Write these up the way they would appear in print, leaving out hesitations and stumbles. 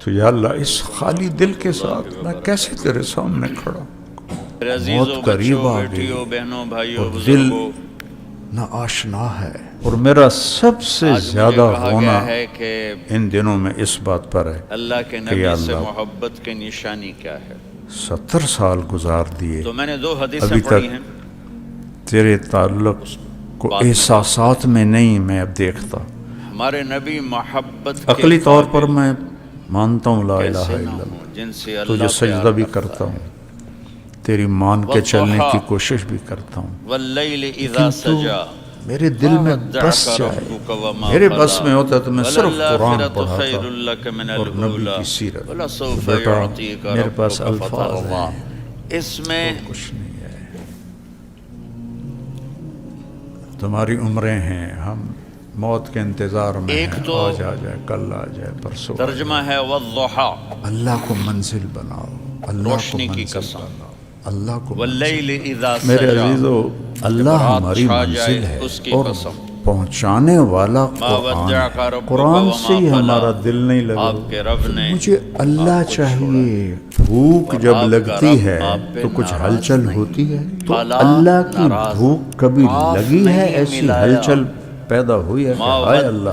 تو یا اللہ اس خالی دل کے ساتھ میں کیسے تیرے سامنے کھڑا ہوں؟ موت قریب آ گئی اور دل نہ آشنا ہے، اور میرا سب سے زیادہ رونا ان دنوں میں اس بات پر ہے اللہ کے نبی سے محبت کی نشانی کیا ہے۔ 70 سال گزار دیے، تو میں نے 2 حدیثیں ابھی پڑھی تک ہیں تیرے تعلق کو احساسات میں نہیں میں اب دیکھتا۔ ہمارے نبی محبت کے عقلی طور پر میں مانتا ہوں لا الہ کیسے الا نہ اللہ، ہوں جن سے تجھے اللہ سجدہ پیار بھی کرتا کرتا ہے۔ ہوں، تیری مان کے چلنے کی کوشش بھی کرتا ہوں، واللیل اذا لیکن تو سجا میرے دل میں بس جائے۔ میرے بس میں ہوتا تو میں صرف قرآن پڑھاتا اور نبی کی سیرت۔ بیٹا میرے پاس الفاظ ہیں، اس میں کچھ نہیں ہے، تمہاری عمریں ہیں، ہم موت کے انتظار میں ایک ہیں، تو آج آ جائے، کل آ جائے، پرسوں آ جائے۔ ترجمہ ہے والضحا، اللہ کو منزل بناؤ، اللہ کو روشنی کی منزل قسم، بناؤ، اللہ کو واللیل اذا میرے سجا، عزیزو، اللہ رات ہماری چھا منزل جائے ہے اس کی اور قسم۔ پہنچانے والا ما قرآن ودعک ہے۔ ربک قرآن وما سے ہی قلی، ہمارا دل نہیں لگا۔ آپ کے رب نے مجھے اللہ آپ کو چاہیے، بھوک اور جب آپ کا لگتی رب ہے آپ پہ تو کچھ ناراض ہلچل نہیں۔ ہوتی ہے، تو قلا اللہ کی ناراض، بھوک کبھی قاف لگی ہے، نہیں ایسی ملایا۔ ہلچل پیدا ہوئی ہے کہ ما ہائے اللہ،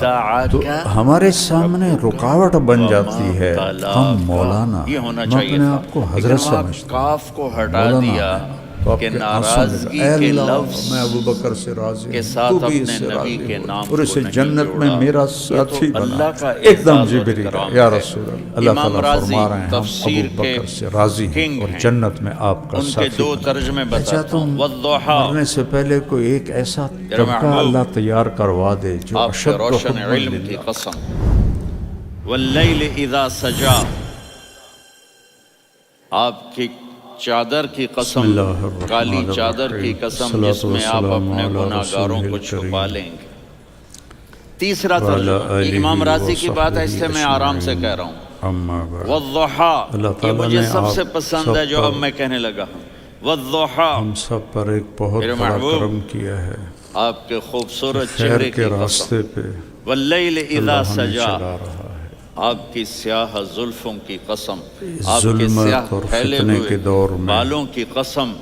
تو ودعک ہمارے سامنے رکاوٹ بن وما جاتی ہے۔ قلی، ہم مولانا، یہ ہونا میں چاہیے اپنے تھا، آپ کو لیکن حضرت وہاں سمجھتا ہوں، کاف کو ہٹا مولانا دیا ہے، تو آپ کہ کے آنسو ناراضگی لگا، اے کے اللہ لفظ میں ابو بکر سے راضی کے ہوں، ساتھ تو بھی اس اپنے سے نبی راضی کے ہو، نام اور اسے کو نہیں جنت میں جوڑا۔ میرا یہ تو ساتھی بنا۔ اللہ کا ایک دم اعزاز و جبریل، اکرام یا ہے۔ رسول اللہ، اللہ امام تعالیٰ راضی فرما رہے ہیں ہم ابو تفسیر کے بکر سے راضی ہیں کنگ اور ہیں، جنت میں آپ کا ان کے ساتھی 2 بنا۔ ترجمے میں بتاتا چاہتا ہوں۔ ہوں والضحا، مرنے سے پہلے کوئی ایک ایسا میرے طبقہ محبوب، اللہ تیار کروا دے جو آپ کے اشد روشن حبا علم کی للہ۔ قسم، واللیل اذا سجا، آپ کی چادر کی بسم قسم، اللہ الرحمن کالی چادر کی الرحیم، قسم جس میں آپ والسلام اپنے علی گناہگاروں رسولہ کو چھپا الکریم۔ لیں گے۔ تیسرا وعلی ترجمہ، یہ امام آلہ راضی کی بات ہے، اس سے میں آرام سے اجمعین، کہہ رہا ہوں۔ اما بعد۔ والضحا، اللہ یہ تعالیٰ مجھے نے سب سے آپ پسند سب ہے جو اب پر، میں کہنے لگا ہوں۔ والضحا، ہم سب پر ایک بہت میرے بڑا محبوب، کرم کیا ہے، آپ کے خوبصورت خیر چہرے کے کی راستے قسم، پہ واللیل اذا اللہ ہمیں سجا، چلا رہا ہے۔ آپ کی سیاہ زلفوں کی قسم، آپ کے ظلمت سیاہ اور پھیلے فتنے ہوئے کے دور میں بالوں کی قسم،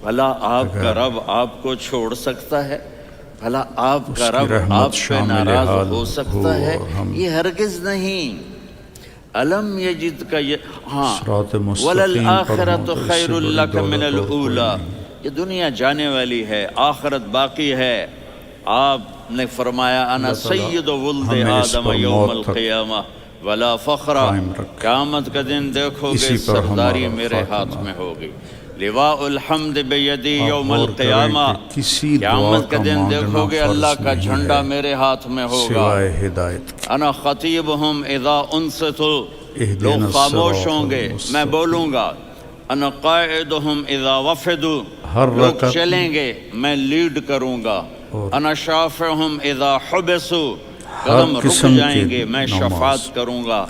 بھلا آپ کا رب آپ کو چھوڑ سکتا ہے؟ بھلا آپ اس کا کی رب رحمت آپ پہ شامل ناراض حال ہو سکتا ہے؟ اور ہم یہ ہرگز نہیں۔ علم یجد کا یہ، ہاں، صراط مستقیم پر وللآخرۃ ہوں تو اس خیر سے بڑی لک من دولت اور کوئی الاولی، نہیں۔ یہ دنیا جانے والی ہے، آخرت باقی ہے۔ آپ نے فرمایا انا اللہ تعالیٰ سید ولد ہمیں اس آدم پر یوم موت تک القیامہ ولا فخر، قائم رکھے، قیامت کا دن دیکھو گے اسی پر سرداری ہمارا میرے ہاتھ خاتمہ۔ میں ہوگی، لواء الحمد بیدی آپ یوم غور کریں القیامہ، کہ کسی دعا قیامت کا کا دن مانگنا دیکھو گے اللہ فرض کا نہیں جھنڈا ہے میرے ہاتھ میں ہوگا۔ سوائے ہدایت کے۔ انا خطیبہم اذا انصتوا، اہدنا لوگ خاموش الصراط ہوں گے، میں المستقیم۔ بولوں گا۔ انا قائدہم اذا وفدوا، ہر لوگ رکعت چلیں گے، میں لیڈ کروں گا۔ اور انا شافعہم اذا حبسوا، ہر قدم رک قسم جائیں کی گے، میں نماز، شفاعت کروں گا۔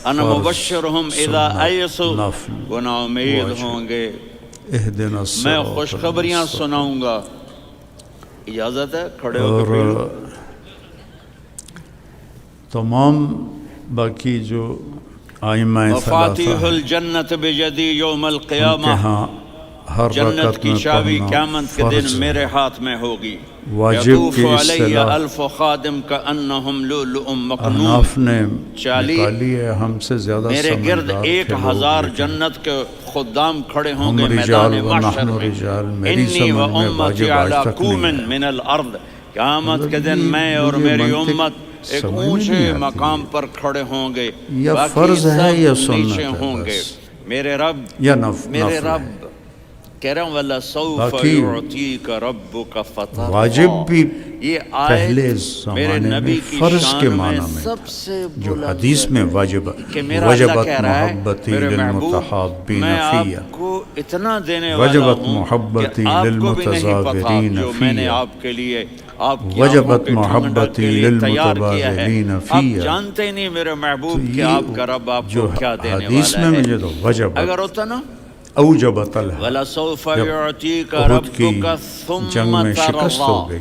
انا فرض، مبشرہم اذا سنت، ایسوا، نفل، وہ نا امید واجب، ہوں گے، اہدنا میں الصراط خوشخبریاں المستقیم۔ سناؤں گا۔ اجازت ہے کھڑے ہو اور کے پڑھ لو؟ تمام باقی جو آئمہ مفاتیح ثلاثہ ہیں، الجنت بیدی یوم ان کے القیامہ، ہاں ہر جنت رکعت کی میں چابی پڑھنا قیامت کے دن فرض میرے ہے۔ ہاتھ میں ہوگی۔ واجب یطوف کی علیہ اصطلاح الف خادم کانہم لؤلؤ مکنون، احناف نے چالی نکالی ہے، ہم سے زیادہ میرے گرد سمجھدار تھے لوگ، 1000 لیکن جنت کے خدام کھڑے ہوں گے ہم میدان رجال و محشر نحن میں، رجال، میری انی و سمجھ میں امتی واجب آج علی تک کوم نہیں ہے۔ من الارض، قیامت کے دن یہ میں اور مجھے میری منطق امت ایک سمجھ میں اونچے نہیں آتی مقام ہے۔ پر کھڑے ہوں گے، یا باقی فرض ہے سب یا سنت نیچے ہے ہوں گے۔ بس، میرے رب، یا میرے نفل رب ہے۔ کہہ رہا ہوں وَلَسَوْفَ باقی يُعْطِيكَ رَبُّكَ فَتَرْضَىٰ، واجب بھی یہ پہلے آیت میرے زمانے میں نبی کی فرض شان کے میں معنی میں سب سے جو بلند حدیث میں واجب کہ میرا اللہ وجبت کہہ رہا ہے محبتی میرے محبوب للمتحابین میں آپ فیہ، کو اتنا دینے والا وجبت ہوں محبتی کہ آپ کو بھی نہیں پتا للمتزاورین جو میں نے فیہ، آپ کے لیے آپ کی وجبت آنکھوں کے ٹھنڈک محبتی کے لیے تیار کیا ہے۔ للمتبادلین آپ فیہ۔ جانتے نہیں میرے تو محبوب کہ یہ آپ کا رب آپ جو کو کیا دینے حدیث والا میں ہے۔ مجھے تو وجبت اگر ہوتا نا اوجبت الہ، وَلَسَوْفَ جب يُعْطِيكَ احد کی رَبُّكَ ثُمَّ جنگ میں شکست ہو تَرْضَىٰ، گئی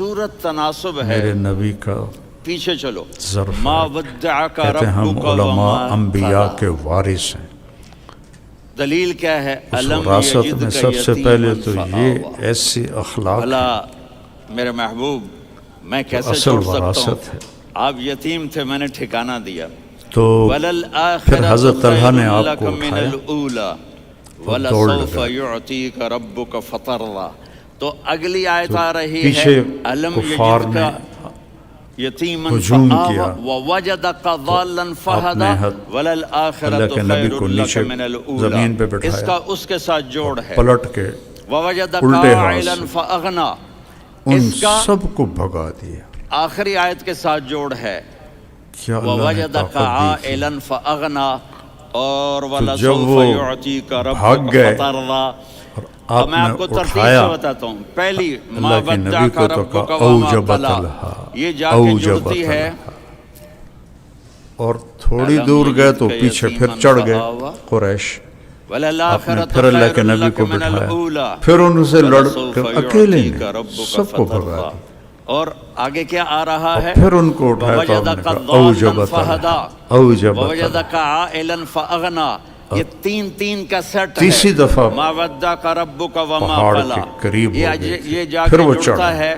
خوبصورت تناسب ہے میرے نبی کا پیچھے چلو. ظرف ما ودعک کہتے ہیں ہم ربک علماء وما انبیاء قلی. کے وارث ہیں. دلیل کیا ہے؟ اس الم وراثت میں یجدک سب سے پہلے تو یتیما یہ فآویٰ. ایسی اخلاق بھلا میرے محبوب میں کیسے اصل چھوڑ سکتا وراثت ہے. ہوں؟ آپ یتیم تھے، میں نے ٹھکانہ دیا. تو پھر حضرت طلحہ نے آپ کو اٹھایا اور دوڑ وَلَسَوْفَ لگا. يُعْطِيكَ رَبُّكَ فَتَرْضَىٰ. تو اگلی آیت آ رہی ہے پیچھے الم کفار نے یتیمن ہجوم فآویٰ کیا ووجدک ضالا آپ فہدیٰ نے وللآخرۃ اللہ کے نبی خیر کو لک نیچے من الاولیٰ. زمین پہ اس بٹھایا کا اس کے ساتھ جوڑ ہے. پلٹ کے ووجدک الٹے ہاتھ عائلا سے فاغنیٰ. ان اس کا سب کو بھگا دیا. آخری آیت کے ساتھ جوڑ ہے کیا اللہ نے ووجدک طاقت دی تھی. عائلا فاغنیٰ اور جب ولسوف وہ یعطیک بھاگ ربک گئے فترضیٰ. آپ میں نے آپ کو ترتیب اٹھایا سے بتاتا ہوں. پہلی ما اللہ کے نبی ودعک کو تو ربک کہا وما اوجبت قلی. لہا یہ جا کے اوجبت جڑتی ہے. لہا. اور تھوڑی دور گئے تو پیچھے پھر چڑھ گئے قریش. آپ نے پھر اللہ کے نبی کو بٹھایا، پھر ان سے لڑ کر اکیلے نے سب کو بھگا دیا. اور آگے کیا آ رہا ہے؟ پھر ان کو اٹھایا تو آپ نے کہا اوجبت لہا اوجبت لہا. ووجدک عائلا فاغنیٰ. یہ تین کا سیٹ ہے. تیسری دفعہ ما ودعک ربک وما پہاڑ قلی. کے قریب ہو گئے یہ جا پھر کے وہ جڑتا چڑھا. ہے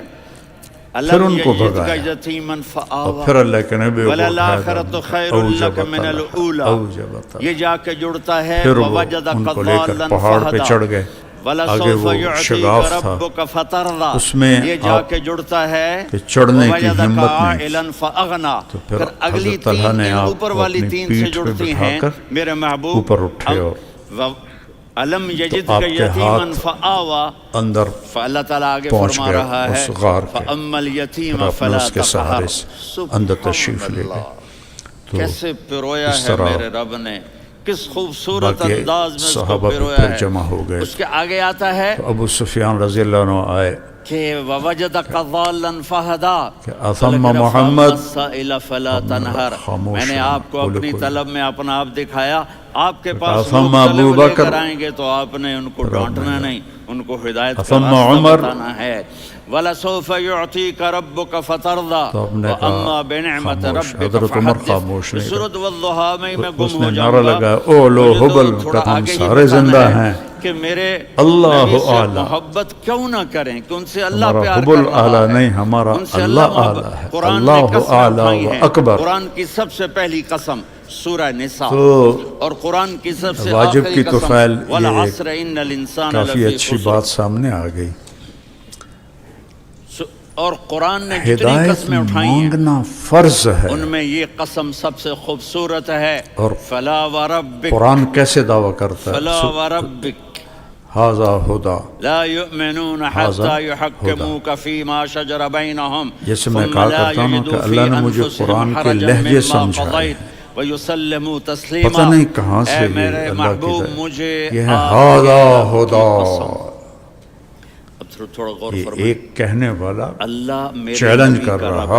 پھر ان کو یجدک بھگایا یتیما اور فآویٰ پھر اللہ کے نبی کو اٹھایا وللآخرۃ خیر لک من الاولیٰ. اوجبت لہا. یہ جا کے جڑتا ہے پھر وہ ووجدک ان کو لے کر ضالا پہاڑ پہ فہدیٰ. چڑھ گئے. آگے ولسوف وہ یعطیک شگاف تھا، ربک فترضیٰ. اس میں یہ جا آپ کے جڑتا ہے کہ چڑھنے کی ووجدک ہمت نہیں. عائلا فاغنیٰ. تو پھر پھر اگلی حضرت طلحہ نے تین آپ اوپر کو والی اپنی تین سے پیٹھ پہ جڑتی بٹھا ہیں کر میرے محبوب. اوپر اٹھے اور علم یجدک آپ کے یتیما ہاتھ فآویٰ. اندر اللہ تعالیٰ آگے پہنچ فرما گئے رہا ہے اس غار کے. فَأَمَّا الْيَتِيمَ اور اپنے فَلَا اس کے سہارے تَقْهَرْ. سے اندر تشریف لے گئے. تو کیسے پرویا اس ہے طرح میرے رب نے، کس خوبصورت باقی انداز میں اس کو صحابہ بھی پرویا پھر ہے. جمع ہو گئے. اس کے آگے آتا ہے تو ابو سفیان رضی اللہ عنہ آئے کہ وَوَجَدَكَ ضَالًا فَهَدَىٰ. کہ اثم محمد. السَّائِلَ فَلَا تَنْهَرْ. خاموش میں نے آپ کو بولے اپنی کوئی. طلب میں اپنا آپ دکھایا. آپ کے پاس اثم لوگ ابو طلب لے بکر. کر آئیں گے تو آپ نے ان کو ڈانٹنا نہیں، ان کو ہدایت کا اثم راستہ عمر. بتانا ہے. وَلَسَوْفَ يُعْطِيكَ رَبُّكَ فَتَرْضَىٰ. تو آپ نے کہا وَأَمَّا بِنِعْمَةِ خاموش. رَبِّكَ حضرت عمر فَحَدِّثْ. خاموش نہیں سورۃ والضحیٰ میں میں اس گم نے ہو نعرہ جاؤں گا. لگایا او لو مجھے تو حبل تھوڑا کہ ہم آگے ہی سارے بتانا زندہ ہے ہیں. کہ میرے اللہ نبی سے اعلیٰ. محبت کیوں نہ کریں کہ ان سے اللہ ہمارا پیار حب کر رہا اعلیٰ ہے. نہیں، ہمارا ان سے اللہ محبت. اعلیٰ ہے. قرآن نے اللہ قسمیں اعلیٰ اٹھائی و ہیں. اکبر. قرآن کی سب سے پہلی قسم سورہ نساء تو اور قرآن کی سب سے واجب آخری کی قسم طفیل یہ والعصر ان الانسان کافی لفی اچھی خسر. بات سامنے آ گئی. اور قرآن نے جتنی ہدایت قسمیں اٹھائی ہیں مانگنا فرض ہے. ان میں یہ قسم سب سے خوبصورت ہے. اور فلا وربک قرآن کیسے دعویٰ کرتا فلا ہے وربک ھذا ہدا. لا يؤمنون حتى يحكموك فيما شجر بينهم جیسے میں ثم کہا لا کرتا ہوں کہ يجدوا اللہ في نے مجھے أنفسهم قرآن کے حرجا لہجے مما سمجھائے. قضيت ويسلموا تسليما. پتہ نہیں کہاں سے اے یہ میرے اللہ محبوب کی مجھے یہ ہے آپ ھذا کی ہدا. قسم. اب تھوڑا غور یہ فرمائیں. ایک کہنے والا اللہ میرے چیلنج نبی کر کا رہا رب ہے.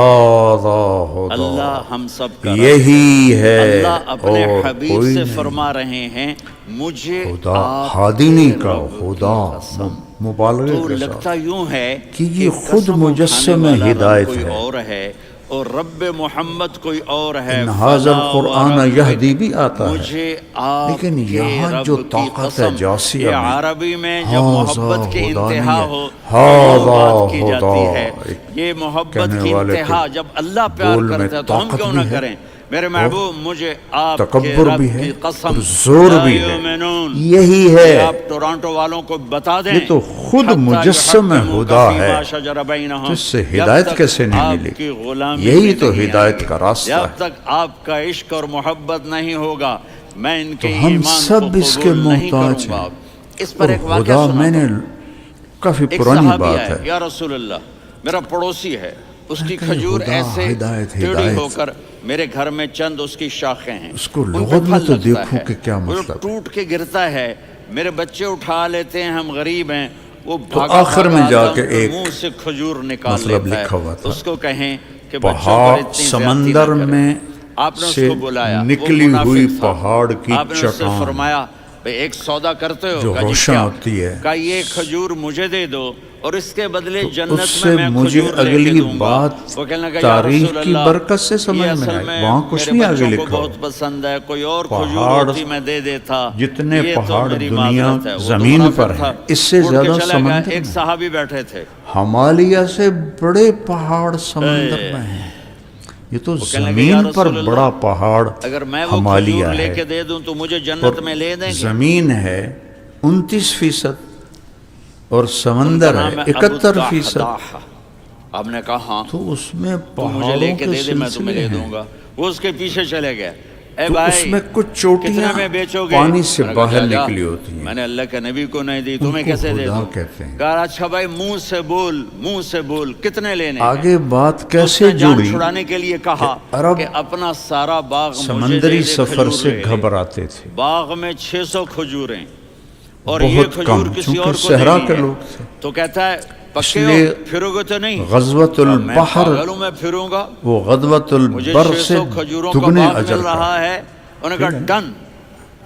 ھذا اللہ ہدا. ہم سب کا رب. یہی ہے اللہ اپنے اور حبیب کوئی سے نہیں. فرما رہے ہیں مجھے خدا آپ ہادی کے نہیں کا رب کی خدا قسم. مبالغے تو کے ساتھ لگتا یوں ہے کہ یہ خود قسم مجسم اٹھانے والا ہدایت رب کوئی ہے. اور ہے اور رب محمد کوئی اور ہے. ان ھذا فلا القرآن وربک یہدی بھی آتا ہے، مجھے آپ لیکن کے یہاں رب جو کی طاقت ہے قسم. جاسیہ یہ میں عربی میں جب ھذا محبت کی ہدا انتہا نہیں ہو ہے. تو بات کی ھذا جاتی ہدا. ہے. یہ محبت کہنے کی والے انتہا کے جب اللہ پیار بول میں کرتا ہے تو ہم طاقت کیوں بھی نہ ہے کریں. میرے محبوب مجھے آپ کے تکبر رب بھی ہے کی قسم اور زور لا بھی ہے. یؤمنون. یہی ہے. آپ ٹورانٹو والوں کو بتا دیں یہ تو خود حتی مجسم یحکموک ہدا فیما ہے. شجر بینہم. تو اس سے جب ہدایت تک کیسے نہیں آپ ملی؟ کی غلامی یہی میں تو نہیں ہدایت آئیں گے. کا راستہ جب ہے. تک آپ کا عشق اور محبت نہیں ہوگا میں ان کے ہم ایمان سب کو اس کے قبول نہیں محتاج کروں گا. ہیں. اس پر اور ایک واقعہ خدا میں سناتا نے ہوں. کافی ایک پرانی صحابی بات آئے ہے. یا رسول اللہ میرا پڑوسی ہے، اس کی کہ کھجور خدا ایسے ہدایت ٹیڑھی ہدایت. ہو کر میرے گھر میں چند اس کی شاخیں ہیں. اس کو ان پہ لغت میں پھل تو لگتا دیکھو ہے. کہ کیا وہ مطلب ہے. ٹوٹ کے گرتا ہے، میرے بچے اٹھا لیتے ہیں، ہم غریب ہیں. وہ تو بھاگا آخر میں بھاگا جا آتا کے ہے، ایک منہ سے کھجور نکال مطلب لیتا لکھا ہے. ہوا تھا. اس کو کہیں کہ بچوں پہاڑ پر اتنی زیادتی نہ سمندر کریں. میں آپ نے اس سے کو بلایا. وہ نکلی منافق ہوئی تھا. پہاڑ کی آپ نے اس سے چٹان فرمایا بھئی ایک سودا کرتے ہو، جو کہا جی روشن کیا؟ ہوتی ہے، کہا یہ کھجور مجھے دے دو اور اس کے بدلے اس جنت سے میں مجھے کھجور لے کے اگلی دوں گا۔ بات وہ کہنے لگا یا تاریخ رسول کی اللہ برکت سے سمجھ یہ میں اصل آئی، میں وہاں کچھ میرے نہیں آگے بچوں کو لکھا بہت پسند ہے، کوئی اور کھجور پہاڑ ہوتی میں دے دیتا، جتنے یہ تو پہاڑ میری دنیا معذرت ہے۔ وہ تو زمین منافق پر تھا، ہیں، اس سے اڑ کے زیادہ چلا گیا۔ سمندر ایک میں، صحابی بیٹھے تھے، ہمالیہ سے بڑے پہاڑ سمندر میں ہیں، یہ تو وہ کہنے لگے یا زمین پر رسول اللہ بڑا پہاڑ اگر میں وہ ہمالیہ کھجور لے ہے، کے دے دوں تو مجھے اور جنت میں لے دیں گے؟ زمین ہے 29% اور ان کا سمندر ہے نام ہے ابو 71%، الدحداح۔ آپ نے کہا ہاں تو اس میں تو مجھے لے پہاڑوں کے کے دے دے، میں تمہیں سلسلے لے ہیں، دوں گا۔ وہ اس کے پیچھے چلے گئے، اے تو اس بھائی میں کچھ کتنے چوٹیاں میں بیچو گے؟ پانی سے میں نے کہا باہر جا جا، نکلی ہوتی ہیں، میں نے اللہ کے نبی کو نہیں دی، ان تمہیں کو کیسے دے خدا دوں؟ کہتے ہیں۔ کہا اچھا بھائی منہ سے بول، منہ سے بول، کتنے لینے ہیں؟ آگے بات اس کیسے نے جان جڑی چھڑانے کے لیے کہا کہ عرب کہ اپنا سارا باغ مجھے دے سمندری دے، سفر کھجور سے لے لے۔ گھبراتے تھے، باغ میں 600 کھجوریں اور یہ بہت کھجور کم، کسی چونکہ اور کو صحرا دینی کے ہے۔ لوگ تھے، تو کہتا ہے اس پکے ہو لیے پھرو گے تو نہیں؟ غزوۃ میں البحر پاگل ہوں، میں پھروں گا، وہ غزوۃ مجھے البر سے 600 کھجوروں کا دگنے باغ اجر مل کا، رہا ہے۔ انہوں نے کہا ڈن،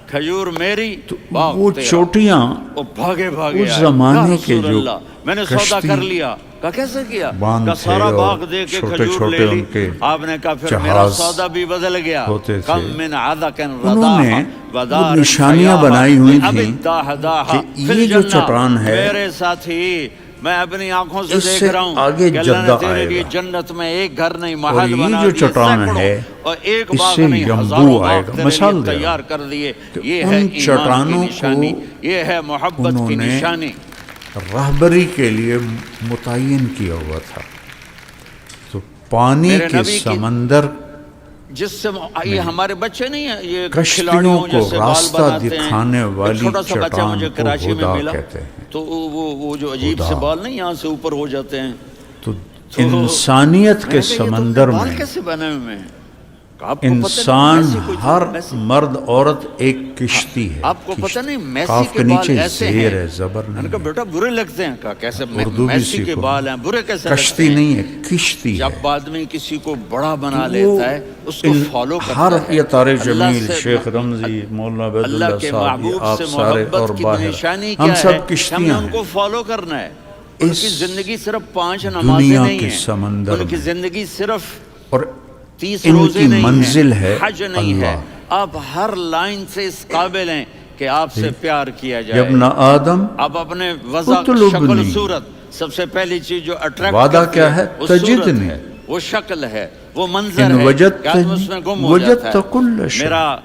کھجور میری، تو باغ وہ تیرا۔ چوٹیاں وہ بھاگے بھاگے اس آئے، زمانے یا کے رسول جو اللہ میں نے سودا کشتی کر لیا۔ کہا کیسے کیا؟ باندھ کہا تھے سارا اور باغ دے کے چھوٹے کھجور چھوٹے لے لی۔ ان کے آپ نے کہا پھر میرا جہاز سودا بھی بدل گیا۔ ہوتے تھے، کم من عدق انہوں نے رداح وہ نشانیاں بنائی ہوئی تھیں کہ یہ جو چٹان ہے، میرے ساتھی میں اپنی آنکھوں سے اس دیکھ سے رہا ہوں آگے کہ اللہ نے جدہ تیرے آئے لیے گا، جنت میں ایک گھر نہیں اور محل یہ بنا جو دیے، چٹان سینکڑوں، ہے اور ایک اس باغ سے نہیں یمبو ہزاروں آئے باغ گا۔ تیرے مثال لیے دے رہا تیار ہوں کر دیے۔ کہ یہ ان ہے ایمان کی چٹانوں نشانی، کو یہ ہے محبت کی انہوں نے نشانی۔ راہبری کے لیے متعین کیا ہوا تھا، تو پانی میرے کے نبی کی سمندر جس سے یہ ہمارے بچے نہیں ہیں، یہ کشتیوں کھلاڑیوں کو جیسے بال راستہ بناتے ہیں۔ دکھانے ایک والی چھوٹا سا بچہ چٹان مجھے کو کراچی میں ہدا ملا، کہتے ہیں۔ تو وہ جو عجیب سے ہدا، بال نہیں یہاں سے اوپر ہو جاتے ہیں، تو انسانیت میں کے نے کہا یہ تم سمندر نے بال میں کیسے بنے ہوئے ہیں؟ آپ کو پتہ نہیں انسان میسی کوئی ہر میسی، مرد عورت ایک کشتی ہے، آپ کو پتہ نہیں میسی کاف کے کے بال نیچے ایسے زیر ہیں؟ ہے، زبر میں نے نہیں کہا ہے، بیٹا برے لگتے ہیں۔ کہا کیسے؟ اردو بھی میسی کے سیکھو، بال ہیں، برے کیسے لگتے کشتی ہیں؟ نہیں ہے، کشتی ہے۔ جب آدمی کسی کو بڑا بنا وہ لیتا ہے اس کو فالو کرتا ہر ہے۔ یہ طارق اللہ جمیل، سے شیخ رمزی، مولانا عبید اللہ اللہ کے صاحب، محبوب آپ سے سارے اور محبت کی باہر، نشانی ہم کیا ہے سب کہ ہم نے کشتیاں ان کو ہیں فالو کرنا ہے۔ ان اس کی زندگی صرف 5 نمازیں دنیا نہیں کے ہیں، سمندر ان کی میں، زندگی صرف اور 30 ان روزے کی نہیں منزل ہیں، ہے حج نہیں ہے۔ اللہ۔ آپ ہر لائن سے اس قابل ہیں کہ آپ سے پیار کیا جائے۔ ابن آدم آپ اپنے وضع، اطلبنی، شکل، صورت، سب سے پہلی چیز جو اٹریکٹ وعدہ کرتی کیا ہے؟ وہ صورت تجدنی، ہے، وہ شکل ہے، وہ منظر ان ہے کہ آدمی اس میں گم ہو جاتا وجدت ہے۔ کل شيء میرا